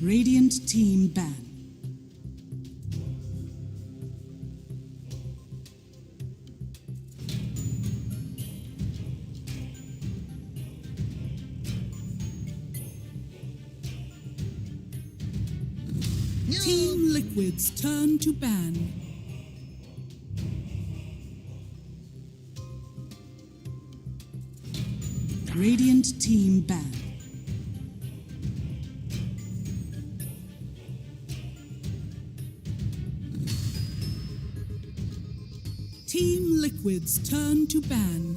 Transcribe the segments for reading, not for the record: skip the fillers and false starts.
Radiant team ban. No. Team Liquid's turn to ban. Radiant team ban. Team Liquid's turn to ban.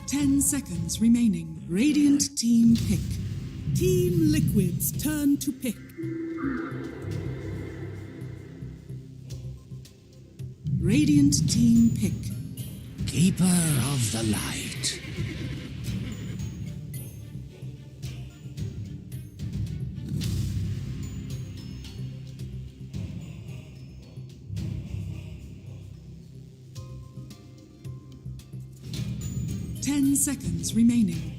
Ten seconds remaining. Radiant team pick. Team Liquid's turn to pick. Radiant team pick. Keeper of the light. Ten seconds remaining.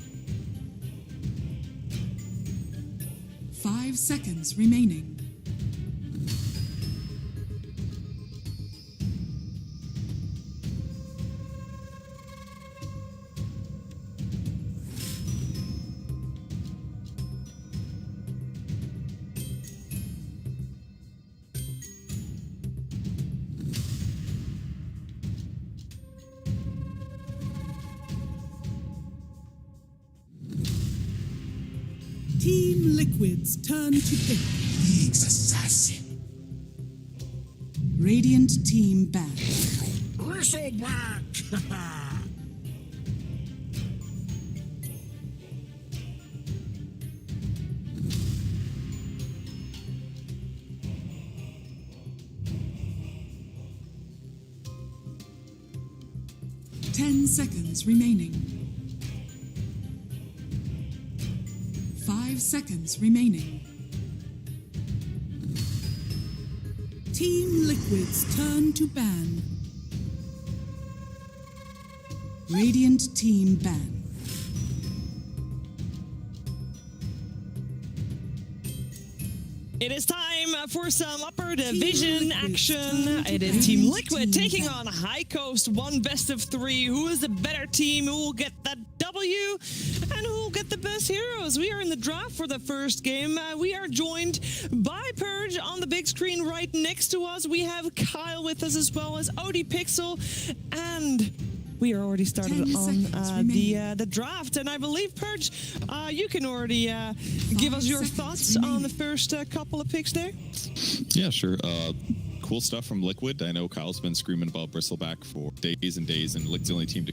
5 seconds remaining. Team Liquid's turn to pick. League's assassin. Radiant team ban. Bristleback. 10 seconds remaining. 5 seconds remaining. Team Liquid's turn to ban. Radiant team ban. It is time for some upper division action. It is Team Liquid taking on High Coast, one best of 3. Who is the better team? Who will get that W? And who will get the best heroes? We are in the draft for the first game. We are joined by Purge on the big screen right next to us. We have Kyle with us as well as OD Pixel, and we are already started on the draft, and I believe, Purge, you can already give us your thoughts on the first couple of picks there. Yeah, sure. Cool stuff from Liquid. I know Kyle's been screaming about Bristleback for days and days, and Liquid's the only team to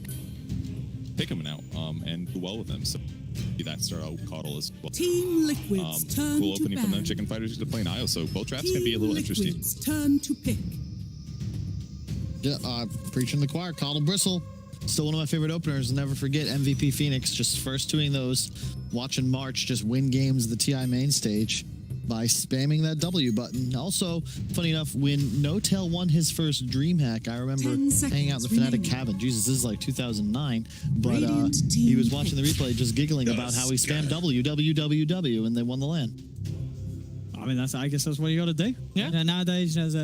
pick him out and do well with him. So that start out with Coddle as well. Team Liquid's turn cool to opening from ban. them Chicken Fighters to play an IO, so both drafts can be a little interesting. Liquid's turn to pick. Yeah, preaching the choir, Coddle Bristle. Still one of my favorite openers. Never forget MVP Phoenix. Just first doing those. Watching March just win games at the TI main stage by spamming that W button. Also, funny enough, when NoTail won his first Dream Hack, I remember hanging out in the Fnatic cabin. Jesus, this is like 2009. But he was watching the replay just giggling about how he spammed W, and they won the LAN. I mean, I guess that's what you got to do. Yeah. And nowadays, there's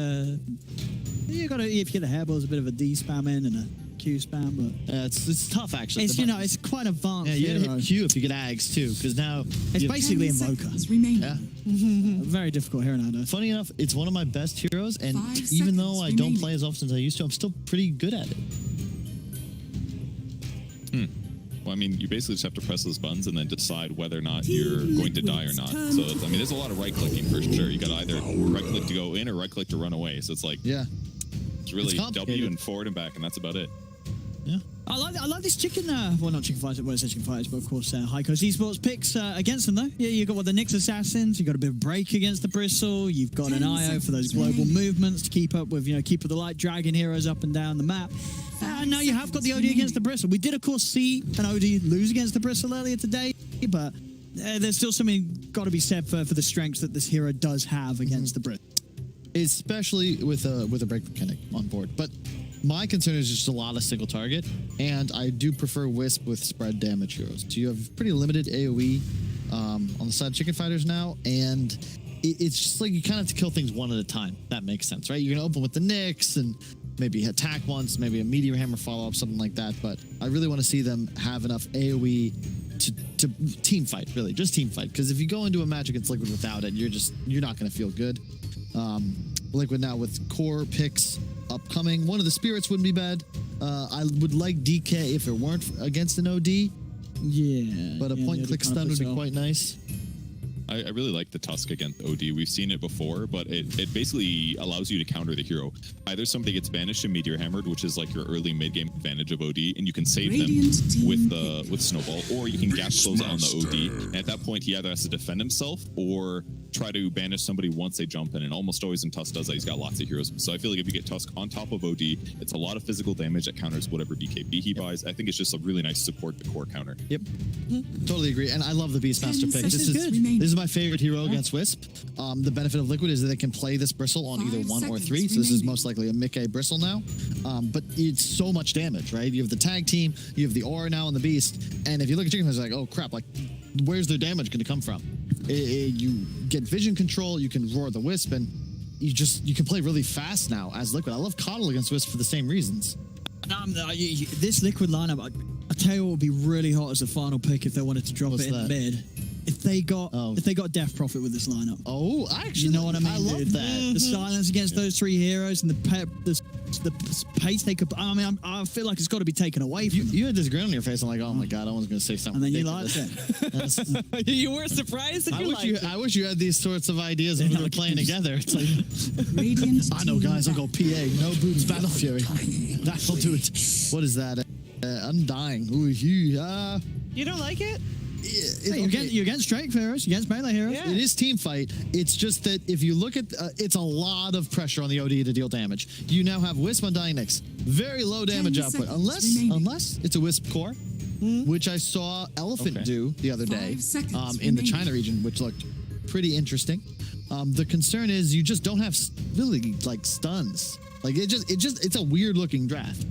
you got to, if you get the hairball, it's a bit of a D spam in and a Q spam, but it's tough actually. It's it's quite advanced. Yeah, you gotta hit Q if you get Ags too, because now it's basically Invoker. Yeah. Very difficult hero nowadays. Funny enough, it's one of my best heroes, and even though I don't play as often as I used to, I'm still pretty good at it. Well, I mean, you basically just have to press those buttons and then decide whether or not you're going to die or not. So, I mean, there's a lot of right-clicking for sure. You got to either right-click to go in or right-click to run away. So it's like, it's really W and forward and back, and that's about it. Yeah. I like this chicken, well, not chicken fighters, well, it's chicken fighters, but of course, High Coast Esports picks against them, though. Yeah, you've got the Nyx Assassins, you've got a bit of break against the Bristle, you've got an IO for those global movements to keep up with, keep the light dragging heroes up and down the map. And now you have got the OD against the Bristle. We did, of course, see an OD lose against the Bristle earlier today, but there's still something got to be said for the strengths that this hero does have against the Brit. Especially with a break mechanic on board. But my concern is just a lot of single target, and I do prefer Wisp with spread damage heroes. So you have pretty limited AoE on the side of Chicken Fighters now, and it's just like you kind of have to kill things one at a time. That makes sense, right? You're gonna open with the Nyx and maybe attack once, maybe a Meteor Hammer follow up, something like that. But I really want to see them have enough AoE to team fight, really, just team fight. Because if you go into a match against Liquid without it, you're not gonna feel good. Liquid now with core picks upcoming. One of the spirits wouldn't be bad. I would like DK if it weren't against an OD. Yeah. But a point-click stun would be quite nice. I really like the Tusk against OD. We've seen it before, but it basically allows you to counter the hero. Either somebody gets banished and Meteor Hammered, which is like your early mid-game advantage of OD, and you can save them with Snowball, or you can gap close on the OD. And at that point, he either has to defend himself or try to banish somebody once they jump in, and almost always when Tusk does that, he's got lots of heroes. So I feel like if you get Tusk on top of OD, it's a lot of physical damage that counters whatever BKB he buys. I think it's just a really nice support to core counter. Yep. Totally agree. And I love the Beastmaster pick. This is my favorite hero against Wisp. The benefit of Liquid is that they can play this Bristle on either 1 or 3. So this is most likely a Mickey Bristle now. But it's so much damage, right? You have the tag team, you have the aura now on the Beast. And if you look at Chicken, it's like, oh crap, like where's their damage going to come from? You get vision control, you can roar the Wisp, and you can play really fast now as Liquid. I love Coddle against Wisp for the same reasons. This Liquid lineup, I tell you what would be really hot as a final pick if they wanted to drop it in mid. If they got Death Prophet with this lineup. Oh, actually, you know what I mean? I love that. The silence against those 3 heroes and the pace they could. I mean, I feel like it's got to be taken away from them. You had this grin on your face. I'm like, oh my god, I was going to say something. And then ridiculous. You liked it. You were surprised that I wish you had these sorts of ideas when we were playing together. It's like, I know, guys. I'll go PA. No boots, Battle Fury. That'll do it. What is that? Undying. Ooh, You don't like it? You're against strength heroes, against melee heroes. Yeah. It is team fight. It's just that if you look at, it's a lot of pressure on the OD to deal damage. You now have Wisp Undying Nyx, very low damage output, unless it's a Wisp core, which I saw Elephant do the other day in the China region, which looked pretty interesting. The concern is you just don't have really like stuns. Like it's a weird looking draft.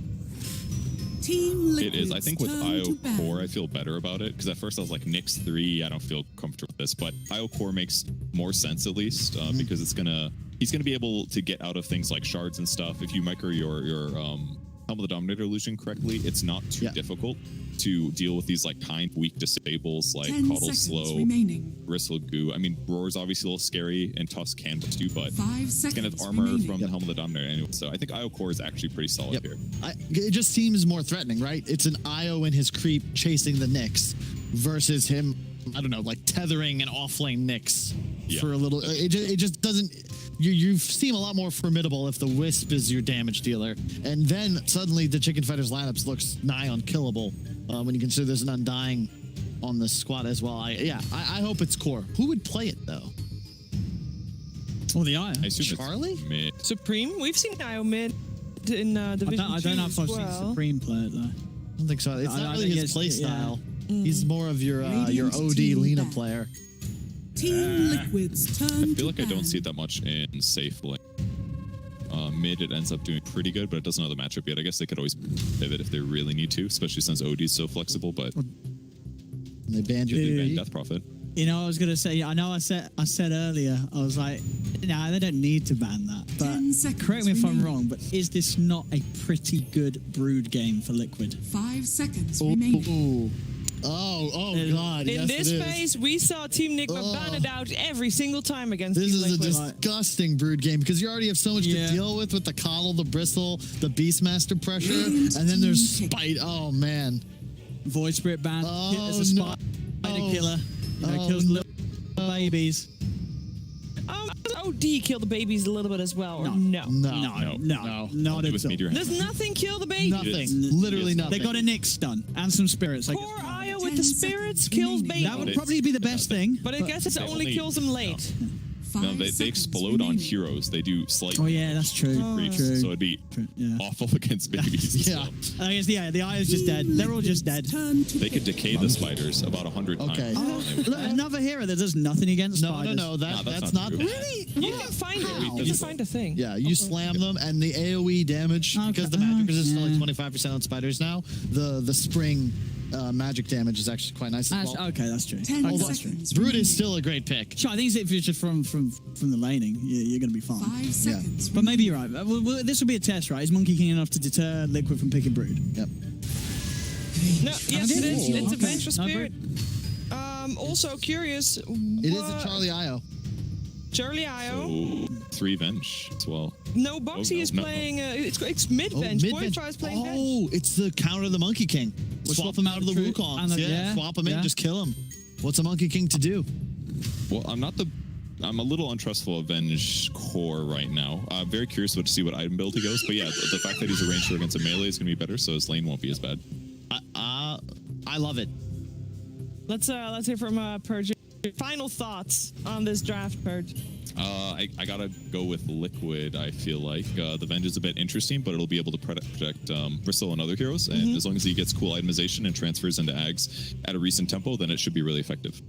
It is. I think with IO Core, I feel better about it, because at first I was like, Nyx 3, I don't feel comfortable with this, but IO Core makes more sense at least, because he's gonna be able to get out of things like shards and stuff. If you micro your Helm of the Dominator illusion correctly, it's not too difficult to deal with these like kind weak disables like Coddle Slow, Bristle Goo. I mean, Roar's obviously a little scary, and Tusk can too, but it's gonna have armor from the Helm of the Dominator anyway. So I think IO Core is actually pretty solid here. It just seems more threatening, right? It's an IO in his creep chasing the Nyx versus him, I don't know, like tethering an offlane Nyx for a little. It just doesn't. You seem a lot more formidable if the Wisp is your damage dealer, and then suddenly the Chicken Fighters lineups looks nigh unkillable when you consider there's an Undying on the squad as well. I hope it's Core. Who would play it though? Oh, the IO. I assume Charlie? It's mid. Supreme? We've seen IO mid in Division 2 I don't know if I've seen Supreme play it though. I don't think so. It's not really his play style. He's more of your OD Lena player. Team Liquid's turn. I feel like I don't see it that much in safe lane. Mid, it ends up doing pretty good, but it doesn't know the matchup yet. I guess they could always pivot if they really need to, especially since OD is so flexible. But they banned you. They banned Death Prophet. You know, I was gonna say. I know. I said earlier. I was like, nah, they don't need to ban that. But correct me if I'm wrong. But is this not a pretty good brood game for Liquid? 5 seconds remaining. Oh God! In this phase, we saw Team Nigma ban it out every single time against This Team is Liquid. a disgusting brood game because you already have so much to deal with the Coddle, the Bristle, the Beastmaster pressure, and then there's Spite. Oh man! Void Spirit ban. Oh, It's a spider killer. Kills little babies. OD kill the babies a little bit as well. No. Not at all. Does nothing kill the babies? Nothing. Literally nothing. They got a Nyx stun and some spirits. Core IO with the spirits kills babies. That would probably be the best thing. But I guess it only kills them late. No, they explode on heroes. They do slight. Oh yeah, that's true. creeps, True. so it'd be Yeah. awful against babies. Yeah. I guess the eye is just dead. They're all just dead. Turn to They could pick. decay the spiders about 100 Okay. times. Look, another hero that does nothing against No, spiders. no, Nah, that's not true. Really? You can find How? it. You can find a thing. Yeah, you slam them, and the AOE damage, because the magic resistance is only 25% on spiders now, the spring magic damage is actually quite nice as well. Okay, that's true. 10 Okay, that's true. seconds. Brood remaining. is still a great pick. Sure, I think if it's just from the laning, you're going to be fine. 5 seconds. But maybe you're right. This will be a test, right? Is Monkey King enough to deter Liquid from picking Brood? Yep. No, yes, it is. Cool. It's a Okay. Vengeful No, Spirit. Also curious. It is a Charlie IO. Charlie IO. So 3 Venge as well. No, Boxy is no. playing. It's mid-bench. Boyfry is playing bench. Oh, it's the counter of the Monkey King. Swap him out of the True. Wukongs. And Yeah, swap him in, just kill him. What's a Monkey King to do? Well, I'm a little untrustful of Venge Core right now. Very curious to see what item build he goes. But yeah, the fact that he's a ranger against a melee is going to be better, so his lane won't be as bad. I love it. Let's hear from Purge. Final thoughts on this draft, Purge. I gotta go with Liquid. I feel like the Venge is a bit interesting, but it'll be able to protect Bristle and other heroes. And as long as he gets cool itemization and transfers into Ags at a recent tempo, then it should be really effective.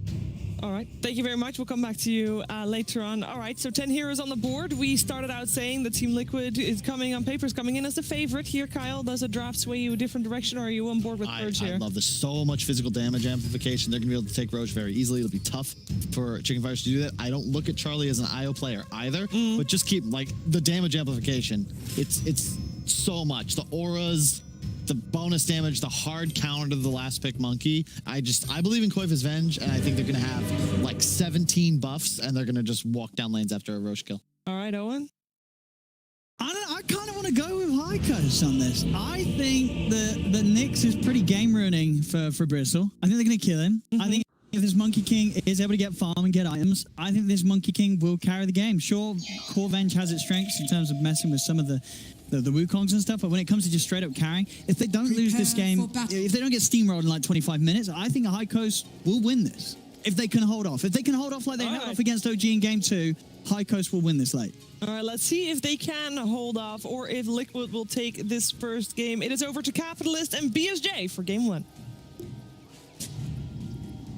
All right. Thank you very much. We'll come back to you later on. All right. So 10 heroes on the board. We started out saying that Team Liquid is coming on paper, is coming in as the favorite here. Kyle, does a draft sway you a different direction, or are you on board with Purge I here? love this. So much physical damage amplification. They're going to be able to take Roche very easily. It'll be tough for Chicken Fighters to do that. I don't look at Charlie as an IO player either, but just keep, like, the damage amplification. It's so much. The auras, the bonus damage, the hard counter to the last pick Monkey. I believe in Koifa's Venge, and I think they're going to have like 17 buffs, and they're going to just walk down lanes after a Roche kill. All right, Owen. I kind of want to go with High Coast on this. I think that Nyx is pretty game ruining for Bristle. I think they're going to kill him. I think if this Monkey King is able to get farm and get items, I think this Monkey King will carry the game. Sure, Core Venge has its strengths in terms of messing with some of the Wukongs and stuff, but when it comes to just straight up carrying, if they don't lose this game, if they don't get steamrolled in like 25 minutes, I think a High Coast will win this. If they can hold off. If they can hold off like they held off against OG in game 2, High Coast will win this late. All right, let's see if they can hold off or if Liquid will take this first game. It is over to Capitalist and BSJ for game 1.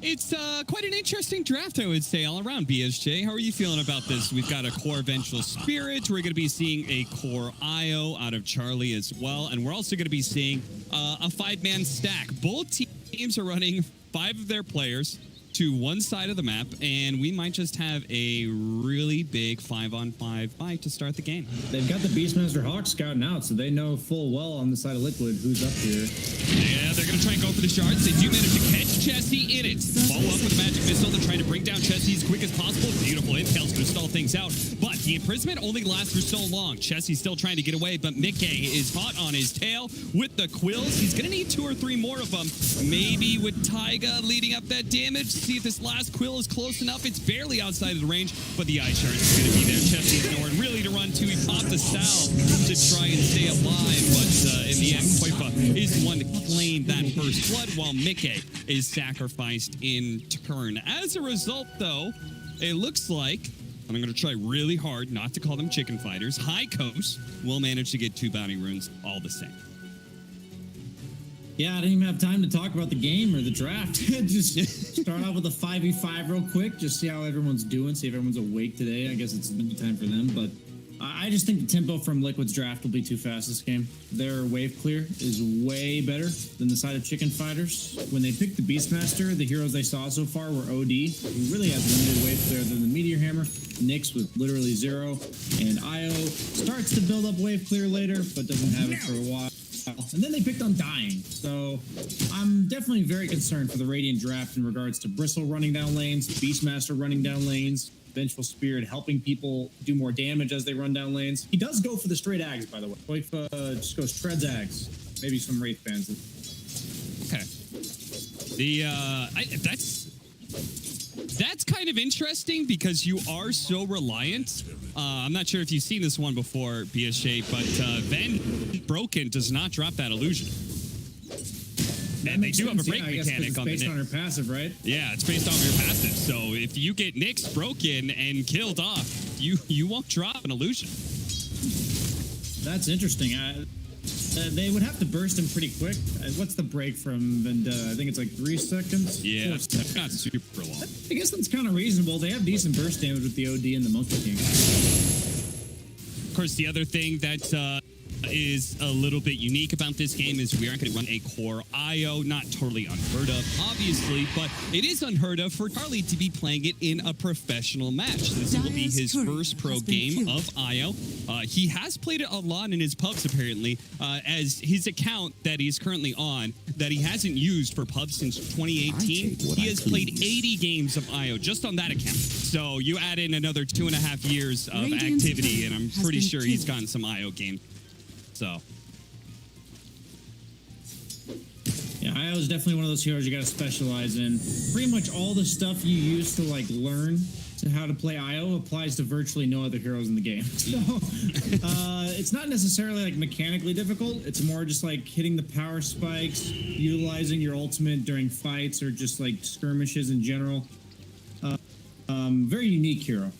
It's quite an interesting draft, I would say, all around, BSJ. How are you feeling about this? We've got a Core Vengeful Spirit. We're going to be seeing a Core IO out of Charlie as well. And we're also going to be seeing a 5-man stack. Both teams are running 5 of their players to one side of the map, and we might just have a really big 5-on-5 fight to start the game. They've got the Beastmaster Hawk scouting out, so they know full well on the side of Liquid who's up here. Yeah, they're going to try and go for the shards. They do manage to catch Chessie in it. Follow up with a magic missile to try to bring down Chessie as quick as possible. Beautiful intel's going to stall things out, but the imprisonment only lasts for so long. Chessie's still trying to get away, but Mickey is hot on his tail with the quills. He's going to need 2 or 3 more of them. Maybe with Taiga leading up that damage. See if this last quill is close enough. It's barely outside of the range, but the ice shard is going to be there. Chessie has nowhere really to run to. He popped the salve to try and stay alive, but in the end, Koifa is the one to claim that first blood, while Mickey is sacrificed in turn. As a result, though, it looks like, and I'm going to try really hard not to call them chicken fighters, High Coast will manage to get 2 bounty runes all the same. Yeah, I didn't even have time to talk about the game or the draft. Just start off with a 5v5 real quick, just see how everyone's doing, see if everyone's awake today. I guess it's a time for them, but I just think the tempo from Liquid's draft will be too fast this game. Their wave clear is way better than the side of Chicken Fighters. When they picked the Beastmaster, the heroes they saw so far were OD, who really has limited wave clear than the Meteor Hammer, Nyx with literally 0, and IO starts to build up wave clear later, but doesn't have it for a while. And then they picked Undying. So I'm definitely very concerned for the Radiant draft in regards to Bristle running down lanes, Beastmaster running down lanes, Vengeful Spirit helping people do more damage as they run down lanes. He does go for the straight Ags, by the way. Koifa just goes shreds Ags. Maybe some Wraith fans. Okay. That's kind of interesting because you are so reliant. I'm not sure if you've seen this one before, BSJ, but Van Broken does not drop that illusion. And they do have a break I guess 'cause mechanic it's on the based on her Nyx. passive, right? Yeah, it's based off your passive. So if you get Nyx broken and killed off, you won't drop an illusion. That's interesting. They would have to burst him pretty quick. What's the break from Vendetta? I think it's like 3 seconds. Yeah, 4 seconds. not super long. I guess that's kind of reasonable. They have decent burst damage with the OD and the Monkey King. Of course, the other thing that is a little bit unique about this game is we aren't going to run a core IO. Not totally unheard of, obviously, but it is unheard of for Charlie to be playing it in a professional match. This will be his first pro game of IO. He has played it a lot in his pubs, apparently, as his account that he's currently on, that he hasn't used for pubs since 2018. He has played 80 games of IO just on that account. So you add in another 2.5 years of activity, and I'm pretty sure he's gotten some IO games. So, yeah, IO is definitely one of those heroes you got to specialize in. Pretty much all the stuff you use to like learn to how to play IO applies to virtually no other heroes in the game. So, it's not necessarily like mechanically difficult. It's more just like hitting the power spikes, utilizing your ultimate during fights or just like skirmishes in general. Very unique hero.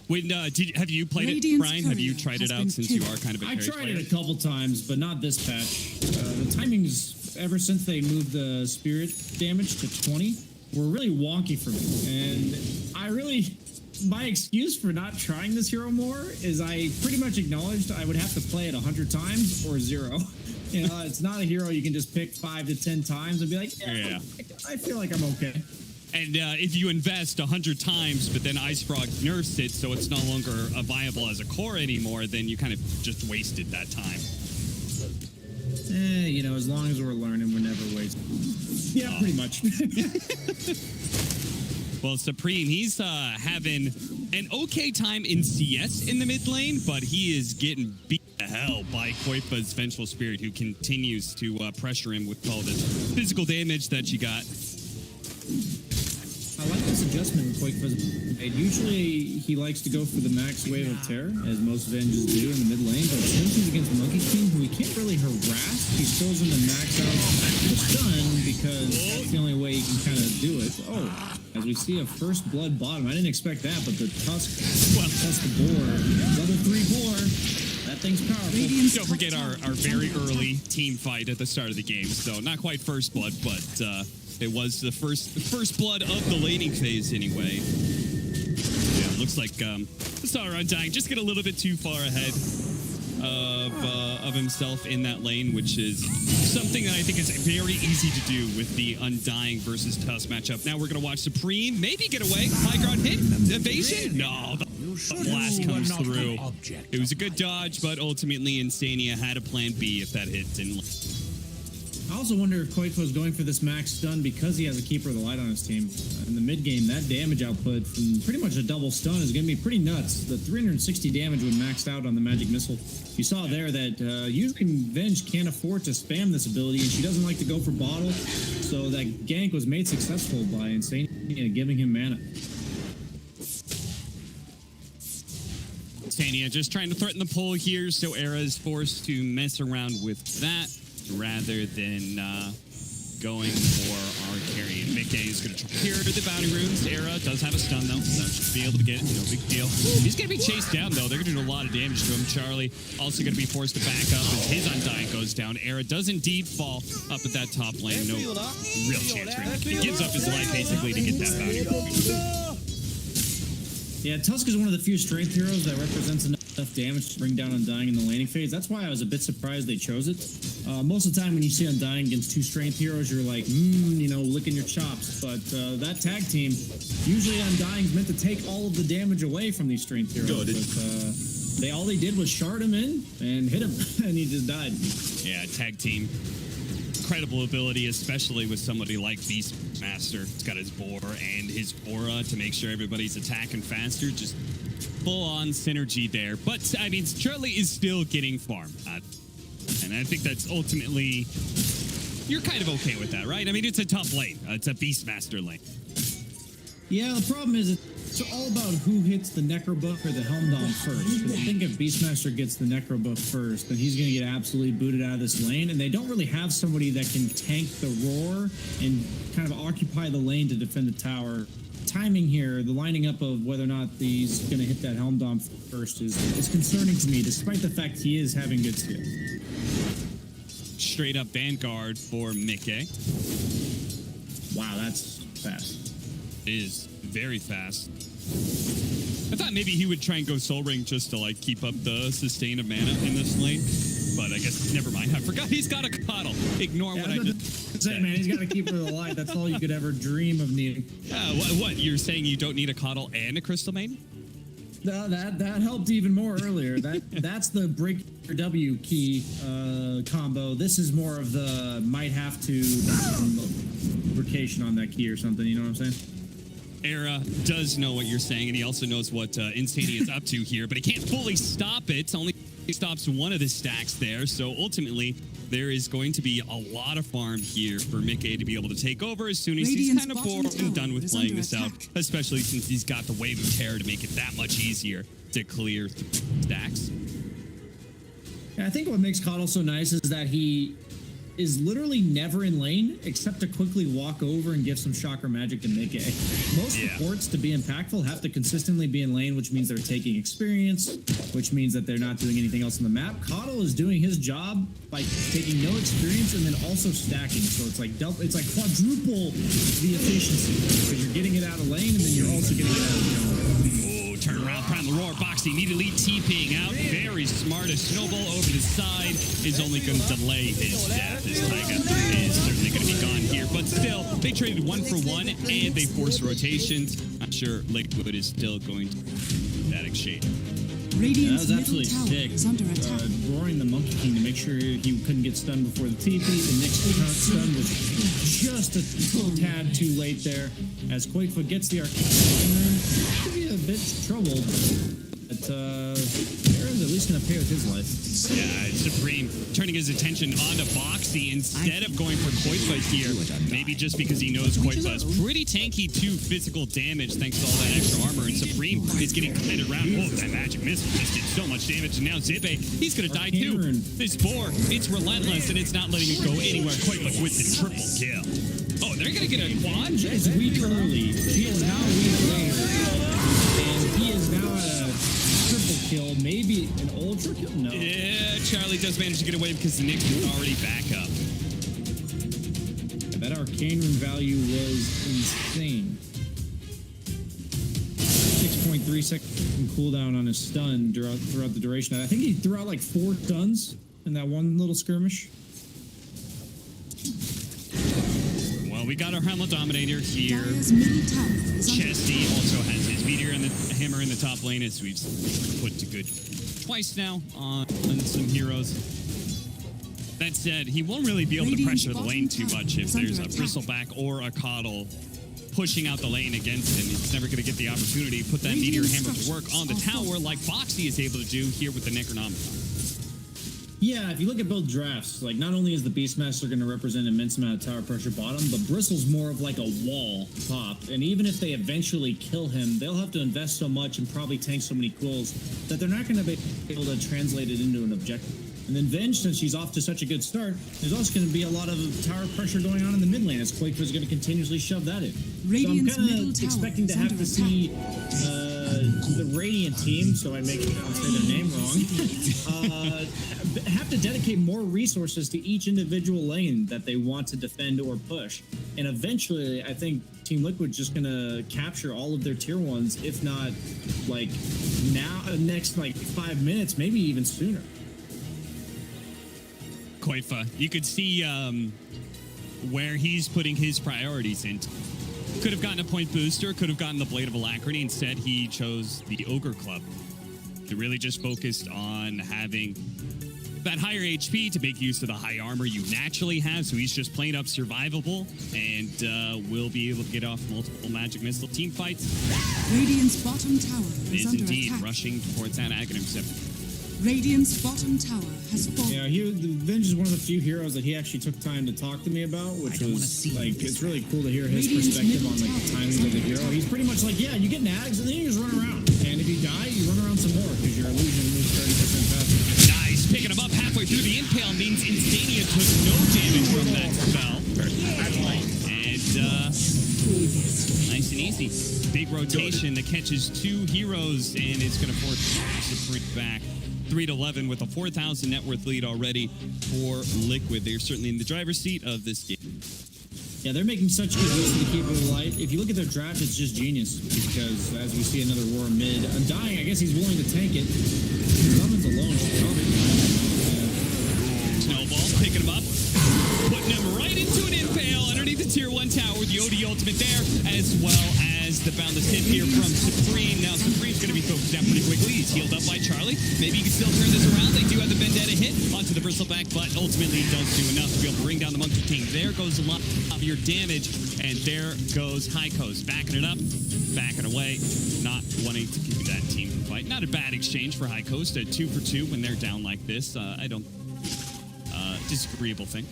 When have you played it, Brian? Have you tried it out since you are kind of a carry I tried player? it a couple times, but not this patch. The timings, ever since they moved the spirit damage to 20, were really wonky for me. And my excuse for not trying this hero more is I pretty much acknowledged I would have to play it 100 times or 0. You know, it's not a hero you can just pick 5 to 10 times and be like, yeah. I feel like I'm okay. And if you invest 100 times, but then Ice Frog nerfs it, so it's no longer viable as a core anymore, then you kind of just wasted that time. You know, as long as we're learning, we're never wasting. Yeah, pretty much. Well, Supreme, he's having an okay time in CS in the mid lane, but he is getting beat to hell by Koifa's Vengeful Spirit, who continues to pressure him with all this physical damage that you got. I like this adjustment Koifa's made. Usually he likes to go for the max wave of terror, as most Venges do in the mid lane, but since he's against Monkey King, who he can't really harass, he still in the max out the stun, because that's the only way he can kind of do it. Oh, as we see a first blood bottom. I didn't expect that, but the Tusk, the boar, level 3 boar, that thing's powerful. Don't forget our very early team fight at the start of the game, so not quite first blood, but it was the first blood of the laning phase anyway. Yeah, looks like Star Undying just get a little bit too far ahead of himself in that lane, which is something that I think is very easy to do with the Undying versus Tusk matchup. Now we're going to watch Supreme maybe get away. High ground hit. Evasion? No, the blast comes through. It was a good dodge, but ultimately Insania had a plan B if that hit didn't. I also wonder if Koifa is going for this max stun because he has a Keeper of the Light on his team. In the mid game, that damage output from pretty much a double stun is going to be pretty nuts. The 360 damage when maxed out on the Magic Missile. You saw there that usually Venge can't afford to spam this ability, and she doesn't like to go for bottle. So that gank was made successful by Insania giving him mana. Insania just trying to threaten the pull here, so Era is forced to mess around with that, rather than going for our carry. And Mickey is going to clear the bounty runes. Era does have a stun, though, so should be able to get it. No big deal. He's going to be chased down, though. They're going to do a lot of damage to him. Charlie also going to be forced to back up as his Undying goes down. Era does indeed fall up at that top lane. No real chance for him. He gives up his life, basically, to get that bounty rune. Yeah, Tusk is one of the few strength heroes that represents enough damage to bring down Undying in the laning phase. That's why I was a bit surprised they chose it. Most of the time when you see Undying against 2 strength heroes, you're like, you know, licking your chops. But that tag team, usually Undying's meant to take all of the damage away from these strength heroes. But all they did was shard him in and hit him, and he just died. Yeah, tag team. Incredible ability, especially with somebody like Beastmaster. It's got his boar and his aura to make sure everybody's attacking faster. Just full-on synergy there. But, I mean, Charlie is still getting farm. And I think that's ultimately... You're kind of okay with that, right? I mean, it's a tough lane. It's a Beastmaster lane. Yeah, the problem is it's all about who hits the Necrobook or the Helm Dom first. I think if Beastmaster gets the Necrobook first, then he's going to get absolutely booted out of this lane, and they don't really have somebody that can tank the roar and kind of occupy the lane to defend the tower. Timing here, the lining up of whether or not he's going to hit that Helm Dom first is concerning to me, despite the fact he is having good skills. Straight up Vanguard for Mickey. Wow, that's fast. Is very fast. I thought maybe he would try and go Soul Ring just to like keep up the sustain of mana in this lane, but I guess never mind. I forgot he's got a coddle. Ignore what I just said. Man, he's got to keep her alive. That's all you could ever dream of needing. What? You're saying you don't need a coddle and a Crystal Maiden? No, that helped even more earlier. That's the break your W key combo. This is more of the might have to vacation on that key or something. You know what I'm saying? Era does know what you're saying, and he also knows what Insanity is up to here, but he can't fully stop it. Only stops one of the stacks there, so ultimately there is going to be a lot of farm here for Mickey to be able to take over as soon as he's kind of bored and done with playing this out, especially since he's got the Wave of Terror to make it that much easier to clear stacks. Yeah, I think what makes Coddle so nice is that he is literally never in lane except to quickly walk over and give some Chakra Magic to Mickey. Most supports to be impactful have to consistently be in lane, which means they're taking experience, which means that they're not doing anything else on the map. Coddle is doing his job by taking no experience and then also stacking. So it's like quadruple the efficiency because you're getting it out of lane and then you're also getting it out of Turn around, prime the roar. Boxy immediately TPing out. Very smart. A snowball over the side is only going to delay his death. As Taiga is certainly going to be gone here. But still, they traded 1 for 1 and they forced rotations. I'm sure Liquid is still going to that exchange. Radiant's that was middle absolutely tower sick. is under attack. Roaring the Monkey King to make sure he couldn't get stunned before the TP. The Nyx stun was just a tad too late there. As Quakefoot gets the Arcane, could be a bit troubled. But Aaron's at least going to pay with his life. Yeah, Supreme turning his attention onto Boxy instead of going for Quakefoot here. Maybe just because he knows Quakefoot is pretty tanky to physical damage thanks to all that extra armor. And Supreme is getting kited around. Oh, that magic missile just did so much damage. And now Zippe, he's going to die too. This boar, it's relentless and it's not letting it go anywhere. Quakefoot with the triple kill. Oh, they're going to get a quad? It's weak early. He is now weak later. And he is now at a triple kill, maybe an ultra kill? No. Yeah, Charlie does manage to get away because the Nyx is already back up. Yeah, that Arcane Rune value was insane. 6.3 second cooldown on his stun throughout the duration. I think he threw out like 4 stuns in that one little skirmish. Well, we got our Hamlet Dominator here. Dire's middle tower is under Chesty also has his Meteor and the Hammer in the top lane, as we've put to good twice now on some heroes. That said, he won't really be able to pressure the lane too much if there's a Bristleback or a Coddle pushing out the lane against him. He's never going to get the opportunity to put that Meteor Hammer to work on the tower like Boxy is able to do here with the Necronomicon. Yeah, if you look at both drafts, like not only is the Beastmaster going to represent an immense amount of tower pressure bottom, but Bristle's more of like a wall top. And even if they eventually kill him, they'll have to invest so much and probably tank so many quills that they're not going to be able to translate it into an objective. And then Venge, since she's off to such a good start, there's also going to be a lot of tower pressure going on in the mid lane as Quakefoot is going to continuously shove that in. Radiant's so I'm kind middle of tower expecting to is have under to see the Radiant team, so I make say their name wrong, have to dedicate more resources to each individual lane that they want to defend or push. And eventually, I think Team Liquid's just going to capture all of their tier 1s, if not like now, next like 5 minutes, maybe even sooner. Koifa, you could see where he's putting his priorities in. Could have gotten a point booster, could have gotten the Blade of Alacrity. Instead, he chose the Ogre Club. He really just focused on having that higher HP to make use of the high armor you naturally have. So he's just plain up survivable and will be able to get off multiple magic missile team fights. Radiant's bottom tower is Is under indeed attack. rushing towards that Aghanim Zip. Radiant's bottom tower has fallen. Yeah, Vinge is one of the few heroes that he actually took time to talk to me about, which was like, it's really cool to hear his perspective on like the timing of the hero. He's pretty much like, yeah, you get nags and then you just run around, and if you die, you run around some more because your illusion moves 30% faster. Nice, picking him up halfway through the impale means Instania took no damage from that spell. And nice and easy. Big rotation that catches 2 heroes and it's going to force Supreme back 3-11 with a 4,000 net worth lead already for Liquid. They're certainly in the driver's seat of this game. Yeah, they're making such good use of the Keeper of the Light. If you look at their draft, it's just genius because as we see another Roar mid, Undying, I guess he's willing to tank it. Summon's alone. Snowball picking him up, putting him right into an impale underneath the tier 1 tower with the OD ultimate there, as well as the boundless hit here from Supreme. Now Supreme's going to be focused down pretty quickly. He's healed up by Charlie. Maybe he can still turn this around. They do have the Vendetta hit onto the Bristleback, but ultimately don't do enough to be able to bring down the Monkey King. There goes a lot of your damage, and there goes High Coast backing it up, backing away, not wanting to give you that team fight. Not a bad exchange for High Coast, a 2 for 2 when they're down like this. I don't disagreeable thing.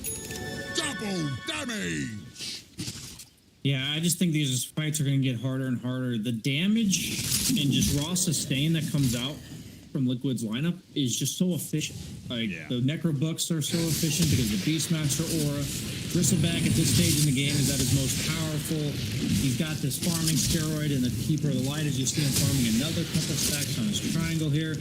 Double damage! Yeah, I just think these fights are going to get harder and harder. The damage and just raw sustain that comes out from Liquid's lineup is just so efficient. Like, the Necro Bucks are so efficient because the Beastmaster aura. Bristleback at this stage in the game is at his most powerful. He's got this farming steroid and the Keeper of the Light, as you see him farming another couple stacks on his triangle here.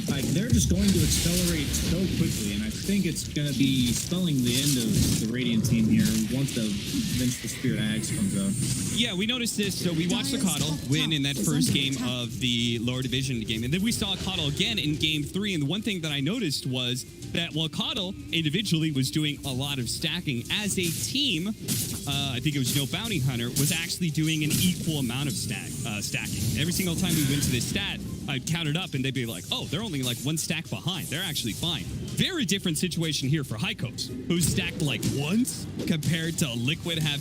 Like, they're just going to accelerate so quickly, and I think it's going to be spelling the end of the Radiant team here once the Vince the Spirit Axe comes out. Yeah, we noticed this. So we watched the Coddle win in that first game of the lower division game, and then we saw Coddle again in game 3. And the one thing that I noticed was that while Coddle individually was doing a lot of stacking, as a team, I think it was No Bounty Hunter, was actually doing an equal amount of stacking. Every single time we went to this stat, I'd count it up and they'd be like, oh, they're only like 1 stack behind. They're actually fine. Very different situation here for High Coast, who stacked like once compared to Liquid having